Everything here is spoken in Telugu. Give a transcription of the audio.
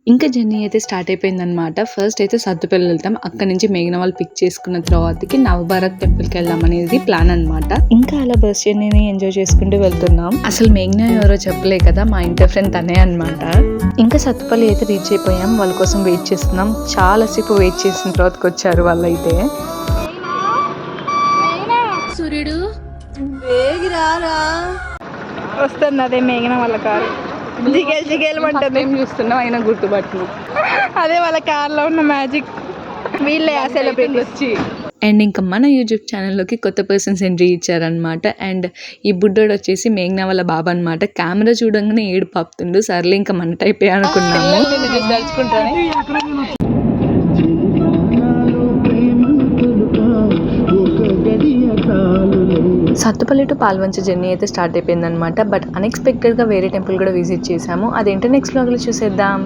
ఇంకా జర్నీ అయితే స్టార్ట్ అయిపోయిందనమాట. ఫస్ట్ అయితే సత్తుపల్లి వెళ్తాం. అక్కడ నుంచి మేఘన వాళ్ళు పిక్ చేసుకున్న తర్వాతకి నవభారత్ టెంపుల్కి వెళ్దాం అనేది ప్లాన్ అనమాట. ఇంకా అలా బస్ జర్నీని ఎంజాయ్ చేసుకుంటూ వెళ్తున్నాం. అసలు మేఘన ఎవరో చెప్పలే కదా, మా ఇంటర్ ఫ్రెండ్ తనే అనమాట. ఇంకా సత్తుపల్లి అయితే రీచ్ అయిపోయాం. వాళ్ళ కోసం వెయిట్ చేస్తున్నాం. చాలా సేపు వెయిట్ చేసిన తర్వాతకి వచ్చారు వాళ్ళైతే. సూర్యుడు వస్తుంది అదే మేఘన వాళ్ళ కారు. జిగేల్ జిగేల్ అంటుంది. చూస్తున్నాం అయినా గుర్తుపట్టినాం. అదే వాళ్ళ కార్లో ఉన్న మ్యాజిక్. వీళ్ళే ఆ సెలబ్రిటీ వచ్చి. అండ్ ఇంకా మన యూట్యూబ్ ఛానల్లోకి కొత్త పర్సన్స్ ఎంట్రీ ఇచ్చారనమాట. అండ్ ఈ బుడ్డోడు వచ్చేసి మేఘన వాళ్ళ బాబా అనమాట. కెమెరా చూడంగానే ఏడు పాపుతుండు. సర్లే ఇంకా మన టైపే అనుకున్నాము. సత్తుపల్లి టు పాల్వంచ జర్నీ అయితే స్టార్ట్ అయిపోయిందనమాట. బట్ అన్ఎక్స్పెక్టెడ్గా వేరే టెంపుల్ కూడా విజిట్ చేసాము. అదేంటో నెక్స్ట్ వ్లాగ్లో చూసేద్దాం.